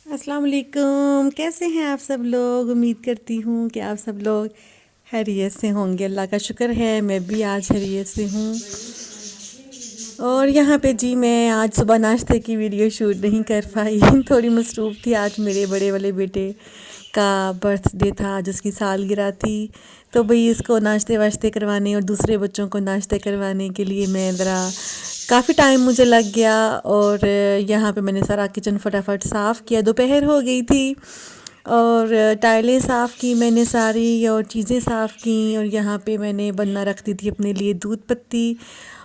अस्सलाम वालेकुम। कैसे हैं आप सब लोग? उम्मीद करती हूँ कि आप सब लोग खैरियत से होंगे। अल्लाह का शुक्र है मैं भी आज खैरियत से हूँ। और यहाँ पे जी मैं आज सुबह नाश्ते की वीडियो शूट नहीं कर पाई थोड़ी मसरूफ़ थी। आज मेरे बड़े वाले बेटे का बर्थडे था, जिसकी सालगिरह थी। तो भाई इसको नाश्ते वाश्ते करवाने और दूसरे बच्चों को नाश्ते करवाने के लिए मैं ज़रा काफ़ी टाइम मुझे लग गया। और यहाँ पे मैंने सारा किचन फटाफट साफ़ किया। दोपहर हो गई थी और टाइलें साफ़ की मैंने सारी और चीज़ें साफ़ की। और यहाँ पे मैंने बनना रख दी थी अपने लिए दूध पत्ती।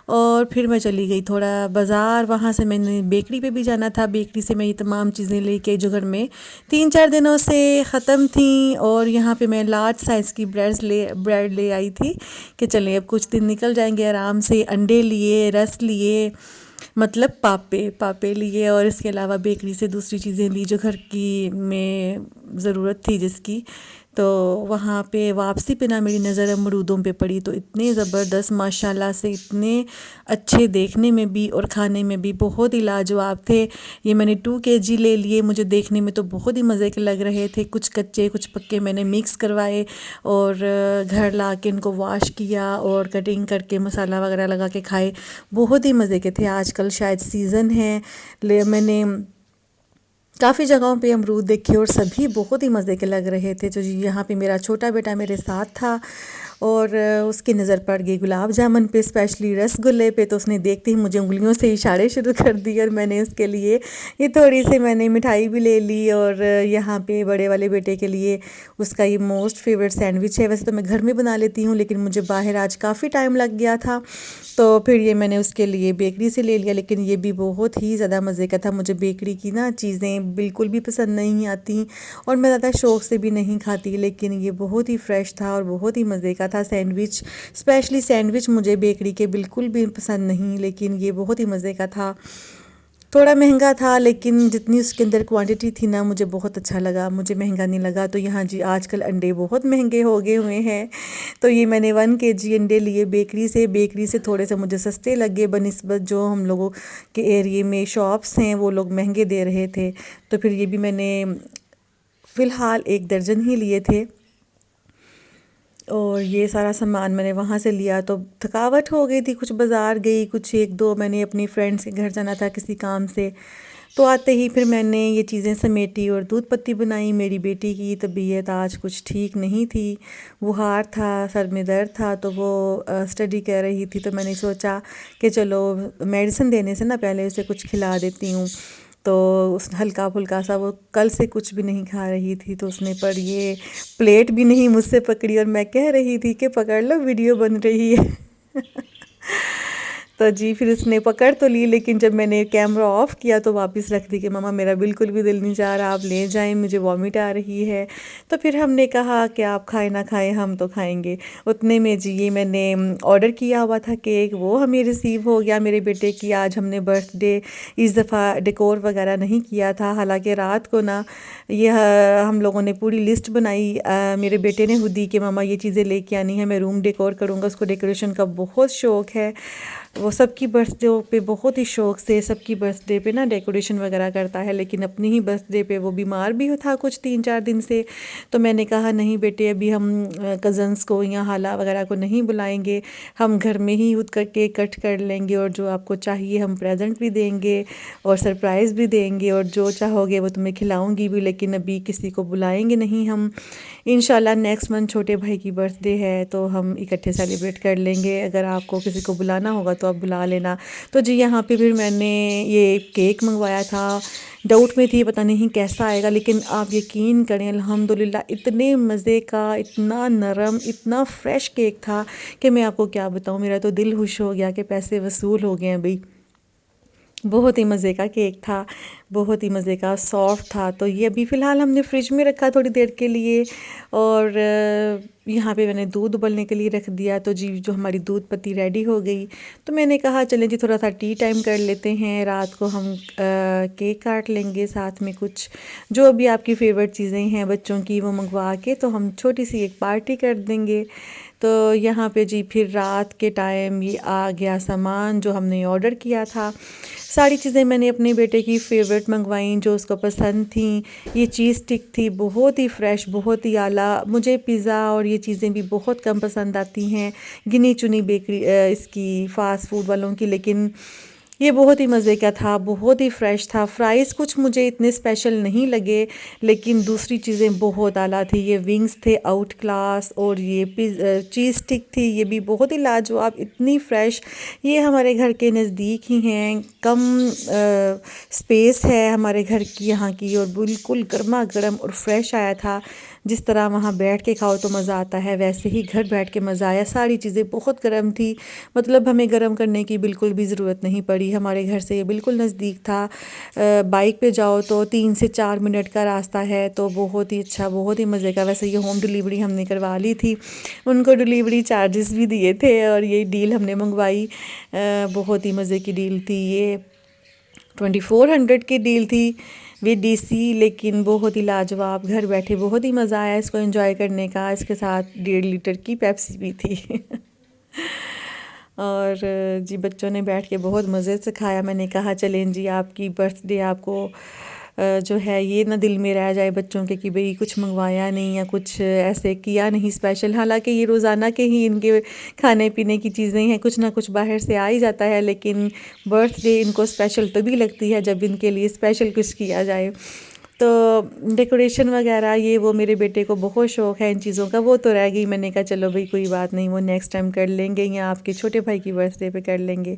और फिर मैं चली गई थोड़ा बाज़ार। वहाँ से मैंने बेकरी पे भी जाना था। बेकरी से मैं ये तमाम चीज़ें लेके जो घर में 3-4 दिनों से ख़त्म थी। और यहाँ पे मैं लार्ज साइज़ की ब्रेड ले आई थी कि चलें अब कुछ दिन निकल जाएंगे आराम से। अंडे लिए, रस लिए, मतलब पापे पापे लिए, और इसके अलावा बेकरी से दूसरी चीज़ें ली जो घर की में ज़रूरत थी जिसकी। तो वहाँ पे वापसी पे ना मेरी नज़र अमरूदों पे पड़ी। तो इतने ज़बरदस्त माशाल्लाह से, इतने अच्छे देखने में भी और खाने में भी बहुत ही लाजवाब थे। ये मैंने 2 kg ले लिए। मुझे देखने में तो बहुत ही मज़े के लग रहे थे। कुछ कच्चे कुछ पक्के मैंने मिक्स करवाए और घर ला के इनको वॉश किया और कटिंग करके मसाला वगैरह लगा के खाए। बहुत ही मज़े के थे। आजकल शायद सीज़न है। मैंने काफ़ी जगहों पे अमरूद देखे और सभी बहुत ही मज़े के लग रहे थे। तो जी यहाँ पे मेरा छोटा बेटा मेरे साथ था और उसकी नज़र पड़ गई गुलाब जामुन पे, स्पेशली रसगुल्ले पे। तो उसने देखते ही मुझे उंगलियों से इशारे शुरू कर दिए और मैंने उसके लिए ये थोड़ी सी मैंने मिठाई भी ले ली। और यहाँ पे बड़े वाले बेटे के लिए उसका ये मोस्ट फेवरेट सैंडविच है। वैसे तो मैं घर में बना लेती हूँ लेकिन मुझे बाहर आज काफ़ी टाइम लग गया था, तो फिर ये मैंने उसके लिए बेकरी से ले लिया। लेकिन ये भी बहुत ही ज़्यादा मज़े का था। मुझे बेकरी की ना चीज़ें बिल्कुल भी पसंद नहीं आती और मैं ज़्यादा शौक़ से भी नहीं खाती। लेकिन ये बहुत ही फ्रेश था और बहुत ही मज़े का था। सैंडविच, स्पेशली सैंडविच मुझे बेकरी के बिल्कुल भी पसंद नहीं, लेकिन ये बहुत ही मज़े का था। थोड़ा महंगा था लेकिन जितनी उसके अंदर क्वांटिटी थी ना मुझे बहुत अच्छा लगा, मुझे महंगा नहीं लगा। तो यहाँ जी आजकल अंडे बहुत महंगे हो गए हुए हैं। तो ये मैंने 1 kg अंडे लिए बेकरी से। बेकरी से थोड़े से मुझे सस्ते लगे बनिस्बत जो हम लोगों के एरिए में शॉप्स हैं वो लोग महंगे दे रहे थे। तो फिर ये भी मैंने फ़िलहाल 1 दर्जन ही लिए थे। और ये सारा सामान मैंने वहाँ से लिया। तो थकावट हो गई थी, कुछ बाज़ार गई, कुछ 1-2 मैंने अपनी फ्रेंड्स के घर जाना था किसी काम से। तो आते ही फिर मैंने ये चीज़ें समेटी और दूध पत्ती बनाई। मेरी बेटी की तबीयत आज कुछ ठीक नहीं थी, बुखार था, सर में दर्द था। तो वो स्टडी कर रही थी। तो मैंने सोचा कि चलो मेडिसिन देने से ना पहले उसे कुछ खिला देती हूँ। तो उस हल्का फुल्का सा, वो कल से कुछ भी नहीं खा रही थी। तो उसने पर ये प्लेट भी नहीं मुझसे पकड़ी और मैं कह रही थी कि पकड़ लो वीडियो बन रही है तो जी फिर उसने पकड़ तो ली, लेकिन जब मैंने कैमरा ऑफ किया तो वापस रख दी कि मम्मा मेरा बिल्कुल भी दिल नहीं चाह रहा, आप ले जाएं, मुझे वॉमिट आ रही है। तो फिर हमने कहा कि आप खाए ना खाएं हम तो खाएंगे। उतने में जी ये मैंने ऑर्डर किया हुआ था केक, वो हमें रिसीव हो गया मेरे बेटे की। आज हमने बर्थडे इस दफ़ा डेकोर वगैरह नहीं किया था। हालांकि रात को ना हम लोगों ने पूरी लिस्ट बनाई। मेरे बेटे ने खुद दी कि मम्मा ये चीज़ें लेके आनी है, मैं रूम डेकोर करूँगा। उसको डेकोरेशन का बहुत शौक़ है। वो सबकी बर्थडे पे बहुत ही शौक़ से सबकी बर्थडे पे ना डेकोरेशन वगैरह करता है। लेकिन अपनी ही बर्थडे पे वो बीमार भी था कुछ 3-4 दिन से। तो मैंने कहा नहीं बेटे, अभी हम कज़न्स को या हाला वगैरह को नहीं बुलाएंगे, हम घर में ही खुद करके कट कर लेंगे और जो आपको चाहिए हम प्रेजेंट भी देंगे और सरप्राइज़ भी देंगे और जो चाहोगे वो तुम्हें खिलाऊंगी भी। लेकिन अभी किसी को बुलाएंगे नहीं हम। इंशाल्लाह नेक्स्ट मंथ छोटे भाई की बर्थडे है तो हम इकट्ठे सेलिब्रेट कर लेंगे। अगर आपको किसी को बुलाना होगा तो आप बुला लेना। तो जी यहाँ पे फिर मैंने ये केक मंगवाया था। डाउट में थी पता नहीं कैसा आएगा, लेकिन आप यकीन करें अल्हम्दुलिल्लाह इतने मज़े का, इतना नरम, इतना फ्रेश केक था कि मैं आपको क्या बताऊँ। मेरा तो दिल खुश हो गया कि पैसे वसूल हो गए हैं भाई। बहुत ही मज़े का केक था, बहुत ही मज़े का, सॉफ्ट था। तो ये अभी फ़िलहाल हमने फ्रिज में रखा थोड़ी देर के लिए। और यहाँ पे मैंने दूध उबलने के लिए रख दिया। तो जी जो हमारी दूध पत्ती रेडी हो गई तो मैंने कहा चलें जी थोड़ा सा टी टाइम कर लेते हैं। रात को हम केक काट लेंगे, साथ में कुछ जो भी आपकी फ़ेवरेट चीज़ें हैं बच्चों की वो मंगवा के तो हम छोटी सी एक पार्टी कर देंगे। तो यहाँ पे जी फिर रात के टाइम ये आ गया सामान जो हमने ऑर्डर किया था। सारी चीज़ें मैंने अपने बेटे की फ़ेवरेट मंगवाई जो उसको पसंद थी। ये चीज़ स्टिक थी, बहुत ही फ्रेश, बहुत ही आला। मुझे पिज़्ज़ा और ये चीज़ें भी बहुत कम पसंद आती हैं, गिनी चुनी बेकरी इसकी फ़ास्ट फूड वालों की, लेकिन ये बहुत ही मज़े का था, बहुत ही फ्रेश था। फ्राइज़ कुछ मुझे इतने स्पेशल नहीं लगे, लेकिन दूसरी चीज़ें बहुत आला थी। ये विंग्स थे आउट क्लास, और ये चीज़ स्टिक थी, ये भी बहुत ही लाजवाब, इतनी फ्रेश। ये हमारे घर के नज़दीक ही हैं, कम स्पेस है हमारे घर की यहाँ की, और बिल्कुल गर्मा गर्म और फ्रेश आया था। जिस तरह वहाँ बैठ के खाओ तो मज़ा आता है, वैसे ही घर बैठ के मज़ा आया। सारी चीज़ें बहुत गर्म थी, मतलब हमें गर्म करने की बिल्कुल भी ज़रूरत नहीं पड़ी। हमारे घर से ये बिल्कुल नज़दीक था, बाइक पे जाओ तो 3 से 4 मिनट का रास्ता है, तो बहुत ही अच्छा, बहुत ही मज़े का। वैसे ये होम डिलीवरी हमने करवा ली थी, उनको डिलीवरी चार्जेस भी दिए थे, और ये डील हमने मंगवाई। बहुत ही मज़े की डील थी ये, 2400 की डील थी विद डीसी, लेकिन बहुत ही लाजवाब। घर बैठे बहुत ही मज़ा आया इसको एंजॉय करने का। इसके साथ 1.5 लीटर की पेप्सी भी थी। और जी बच्चों ने बैठ के बहुत मज़े से खाया। मैंने कहा चलें जी, आपकी बर्थडे आपको जो है ये ना दिल में रह जाए बच्चों के कि भाई कुछ मंगवाया नहीं या कुछ ऐसे किया नहीं स्पेशल। हालांकि ये रोज़ाना के ही इनके खाने पीने की चीज़ें हैं, कुछ ना कुछ बाहर से आ ही जाता है, लेकिन बर्थडे इनको स्पेशल तभी लगती है जब इनके लिए स्पेशल कुछ किया जाए। तो डेकोरेशन वगैरह ये वो मेरे बेटे को बहुत शौक़ है इन चीज़ों का, वो तो रह गई। मैंने कहा चलो भाई कोई बात नहीं, वो नेक्स्ट टाइम कर लेंगे या आपके छोटे भाई की बर्थडे पे कर लेंगे।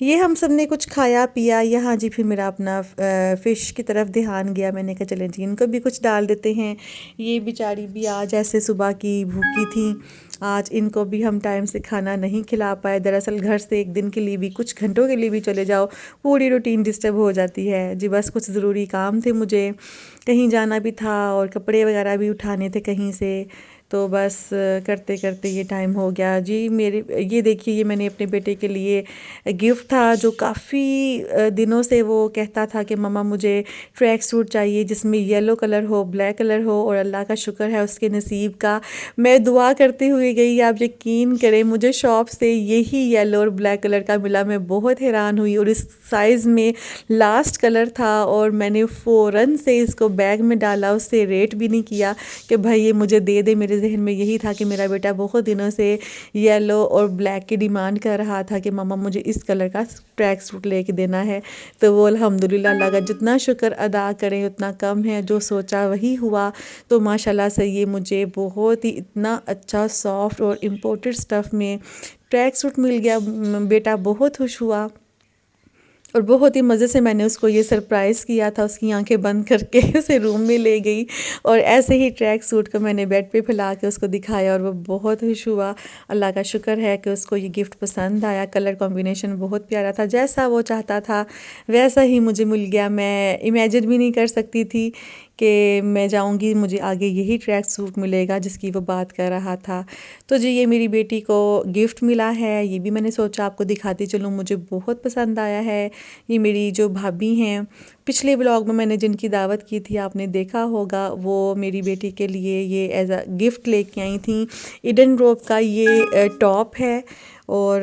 ये हम सब ने कुछ खाया पिया। यहाँ जी फिर मेरा अपना फ़िश की तरफ ध्यान गया। मैंने कहा चलें जी इनको भी कुछ डाल देते हैं। ये बेचारी भी आज ऐसे सुबह की भूखी थी, आज इनको भी हम टाइम से खाना नहीं खिला पाए। दरअसल घर से एक दिन के लिए भी, कुछ घंटों के लिए भी चले जाओ, पूरी रूटीन डिस्टर्ब हो जाती है जी। बस कुछ ज़रूरी काम थे, मुझे कहीं जाना भी था और कपड़े वगैरह भी उठाने थे कहीं से, तो बस करते करते ये टाइम हो गया जी। मेरे ये देखिए, ये मैंने अपने बेटे के लिए गिफ्ट था जो काफ़ी दिनों से वो कहता था कि मम्मा मुझे ट्रैक सूट चाहिए जिसमें येलो कलर हो, ब्लैक कलर हो, और अल्लाह का शुक्र है उसके नसीब का। मैं दुआ करते हुए गई, आप यकीन करें मुझे शॉप से यही येलो और ब्लैक कलर का मिला। मैं बहुत हैरान हुई, और इस साइज़ में लास्ट कलर था, और मैंने फ़ौरन से इसको बैग में डाला, उससे रेट भी नहीं किया कि भाई ये मुझे दे दे। मेरे जहन में यही था कि मेरा बेटा बहुत दिनों से येलो और ब्लैक की डिमांड कर रहा था कि मम्मा मुझे इस कलर का ट्रैक सूट लेके देना है। तो वो अल्हम्दुलिल्लाह, अल्लाह का जितना शुक्र अदा करें उतना कम है, जो सोचा वही हुआ। तो माशाल्लाह से ये मुझे बहुत ही इतना अच्छा सॉफ्ट और इम्पोर्टेड स्टफ़ में ट्रैक सूट मिल गया। बेटा बहुत खुश हुआ, और बहुत ही मज़े से मैंने उसको ये सरप्राइज़ किया था। उसकी आंखें बंद करके उसे रूम में ले गई, और ऐसे ही ट्रैक सूट को मैंने बेड पे फैला के उसको दिखाया, और वो बहुत खुश हुआ। अल्लाह का शुक्र है कि उसको ये गिफ्ट पसंद आया। कलर कॉम्बिनेशन बहुत प्यारा था, जैसा वो चाहता था वैसा ही मुझे मिल गया। मैं इमेजिन भी नहीं कर सकती थी कि मैं जाऊंगी मुझे आगे यही ट्रैक सूट मिलेगा जिसकी वो बात कर रहा था। तो जी ये मेरी बेटी को गिफ्ट मिला है, ये भी मैंने सोचा आपको दिखाती चलूँ, मुझे बहुत पसंद आया है। ये मेरी जो भाभी हैं, पिछले व्लॉग में मैंने जिनकी दावत की थी आपने देखा होगा, वो मेरी बेटी के लिए ये एज अ गिफ्ट लेके आई थी। ईडन रोब का ये टॉप है, और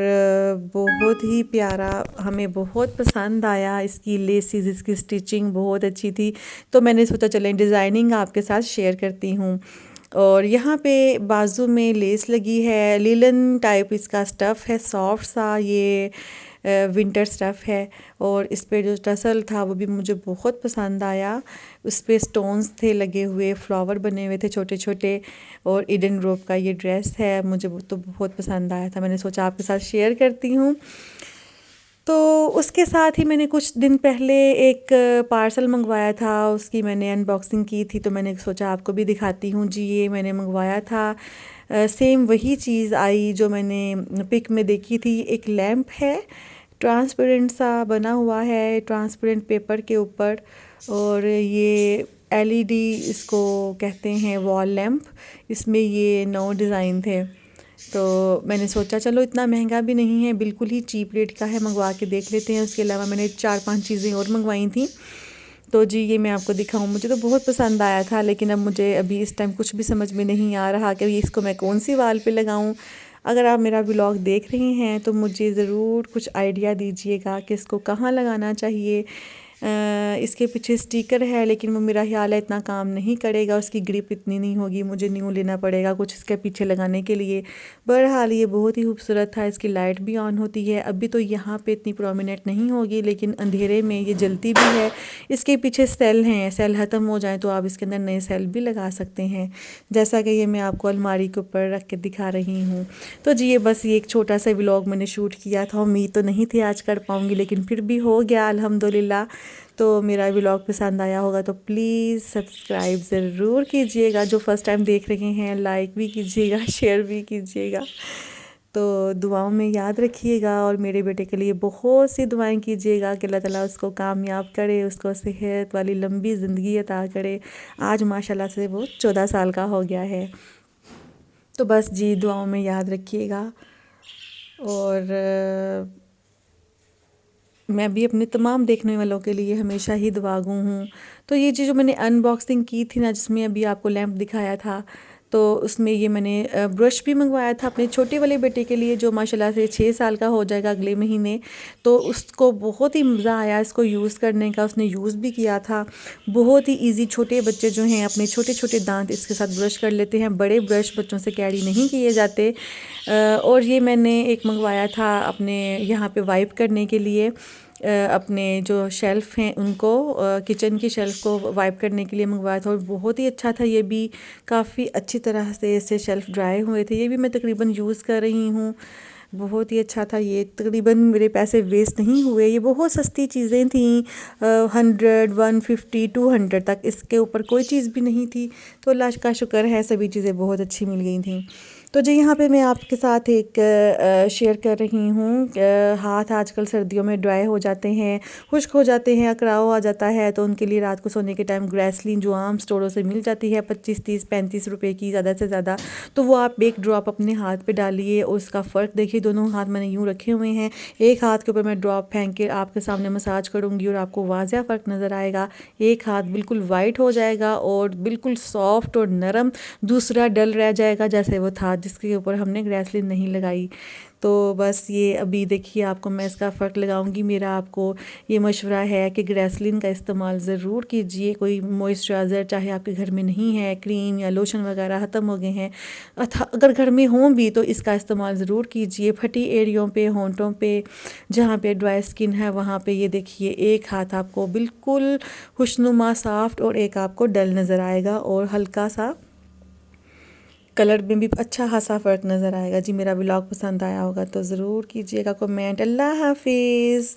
बहुत ही प्यारा, हमें बहुत पसंद आया। इसकी लेसिस, इसकी स्टिचिंग बहुत अच्छी थी, तो मैंने सोचा चलें डिज़ाइनिंग आपके साथ शेयर करती हूँ। और यहाँ पे बाजू में लेस लगी है, लीलन टाइप इसका स्टफ़ है, सॉफ्ट सा, ये विंटर स्टफ़ है। और इस पे जो टसल था वो भी मुझे बहुत पसंद आया। उस पे स्टोन्स थे लगे हुए, फ्लावर बने हुए थे छोटे छोटे। और ईडन रोब का ये ड्रेस है, मुझे वो तो बहुत पसंद आया था, मैंने सोचा आपके साथ शेयर करती हूँ। तो उसके साथ ही मैंने कुछ दिन पहले एक पार्सल मंगवाया था, उसकी मैंने अनबॉक्सिंग की थी, तो मैंने सोचा आपको भी दिखाती हूँ जी। ये मैंने मंगवाया था, सेम वही चीज़ आई जो मैंने पिक में देखी थी। एक लैम्प है, ट्रांसपेरेंट सा बना हुआ है, ट्रांसपेरेंट पेपर के ऊपर, और ये एलईडी इसको कहते हैं, वॉल लैम्प। इसमें ये 9 डिज़ाइन थे, तो मैंने सोचा चलो इतना महंगा भी नहीं है, बिल्कुल ही चीप रेट का है, मंगवा के देख लेते हैं। उसके अलावा मैंने 4-5 चीज़ें और मंगवाई थी, तो जी ये मैं आपको दिखाऊं, मुझे तो बहुत पसंद आया था, लेकिन अब मुझे अभी इस टाइम कुछ भी समझ में नहीं आ रहा कि इसको मैं कौन सी वाल पे लगाऊं। अगर आप मेरा व्लॉग देख रहे हैं तो मुझे ज़रूर कुछ आइडिया दीजिएगा कि इसको कहाँ लगाना चाहिए। इसके पीछे स्टिकर है, लेकिन वो मेरा ख्याल है इतना काम नहीं करेगा, उसकी ग्रिप इतनी नहीं होगी, मुझे न्यू लेना पड़ेगा कुछ इसके पीछे लगाने के लिए। बहरहाल ये बहुत ही खूबसूरत था, इसकी लाइट भी ऑन होती है। अभी तो यहाँ पे इतनी प्रोमिनेंट नहीं होगी, लेकिन अंधेरे में ये जलती भी है। इसके पीछे सेल हैं, सेल ख़त्म हो जाए तो आप इसके अंदर नए सेल भी लगा सकते हैं, जैसा कि ये मैं आपको अलमारी के ऊपर रख के दिखा रही हूँ। तो जी ये बस ये एक छोटा सा व्लॉग मैंने शूट किया था, उम्मीद तो नहीं थी आज कर पाऊँगी, लेकिन फिर भी हो गया अल्हम्दुलिल्लाह। तो मेरा व्लॉग पसंद आया होगा तो प्लीज़ सब्सक्राइब ज़रूर कीजिएगा, जो फर्स्ट टाइम देख रहे हैं लाइक भी कीजिएगा, शेयर भी कीजिएगा। तो दुआओं में याद रखिएगा, और मेरे बेटे के लिए बहुत सी दुआएं कीजिएगा कि अल्लाह ताला उसको कामयाब करे, उसको सेहत वाली लंबी ज़िंदगी अता करे। आज माशाल्लाह से वो 14 साल का हो गया है। तो बस जी दुआओं में याद रखिएगा, और मैं भी अपने तमाम देखने वालों के लिए हमेशा ही दुआगू हूँ। तो ये चीज़ जो मैंने अनबॉक्सिंग की थी ना, जिसमें अभी आपको लैंप दिखाया था, तो उसमें ये मैंने ब्रश भी मंगवाया था अपने छोटे वाले बेटे के लिए, जो माशाल्लाह से 6 साल का हो जाएगा अगले महीने। तो उसको बहुत ही मज़ा आया इसको यूज़ करने का, उसने यूज़ भी किया था। बहुत ही ईजी, छोटे बच्चे जो हैं अपने छोटे छोटे दांत इसके साथ ब्रश कर लेते हैं, बड़े ब्रश बच्चों से कैरी नहीं किए जाते। और ये मैंने एक मंगवाया था अपने यहाँ पे वाइप करने के लिए, अपने जो शेल्फ़ हैं उनको, किचन की शेल्फ़ को वाइप करने के लिए मंगवाया था, और बहुत ही अच्छा था। ये भी काफ़ी अच्छी तरह से इससे शेल्फ़ ड्राई हुए थे। ये भी मैं तकरीबन यूज़ कर रही हूँ, बहुत ही अच्छा था। ये तकरीबन मेरे पैसे वेस्ट नहीं हुए, ये बहुत सस्ती चीज़ें थीं, 100 150 200 तक, इसके ऊपर कोई चीज़ भी नहीं थी। तो अल्लाह का शुक्र है, सभी चीज़ें बहुत अच्छी मिल गई थी। तो जी यहाँ पे मैं आपके साथ एक शेयर कर रही हूँ, हाथ आजकल सर्दियों में ड्राई हो जाते हैं, खुश्क हो जाते हैं, अकड़ाव आ जाता है, तो उनके लिए रात को सोने के टाइम ग्रेसलीन जो आम स्टोरों से मिल जाती है 25 30 35 रुपए की ज़्यादा से ज़्यादा, तो वो आप एक ड्रॉप अपने हाथ पे डालिए और उसका फ़र्क देखिए। दोनों हाथ मैंने यूँ रखे हुए हैं, एक हाथ के ऊपर मैं ड्रॉप फेंक के आपके सामने मसाज करूँगी और आपको वाज़िया फ़र्क नज़र आएगा। एक हाथ बिल्कुल वाइट हो जाएगा और बिल्कुल सॉफ्ट और नरम, दूसरा डल रह जाएगा जैसे वो था जिसके ऊपर हमने ग्रेसलीन नहीं लगाई। तो बस ये अभी देखिए आपको मैं इसका फ़र्क लगाऊंगी। मेरा आपको ये मशवरा है कि ग्रेसलीन का इस्तेमाल ज़रूर कीजिए। कोई मॉइस्चराइज़र चाहे आपके घर में नहीं है, क्रीम या लोशन वगैरह ख़त्म हो गए हैं, अगर घर में हों भी तो इसका इस्तेमाल ज़रूर कीजिए। फटी एरियों पे, होंठों पे, जहाँ पे ड्राई स्किन है वहाँ पे ये देखिए एक हाथ आपको बिल्कुल खुशनुमा सॉफ्ट और एक आपको डल नज़र आएगा, और हल्का सा कलर में भी अच्छा खासा फ़र्क नज़र आएगा। जी मेरा व्लॉग पसंद आया होगा तो ज़रूर कीजिएगा कमेंट। अल्लाह हाफिज़।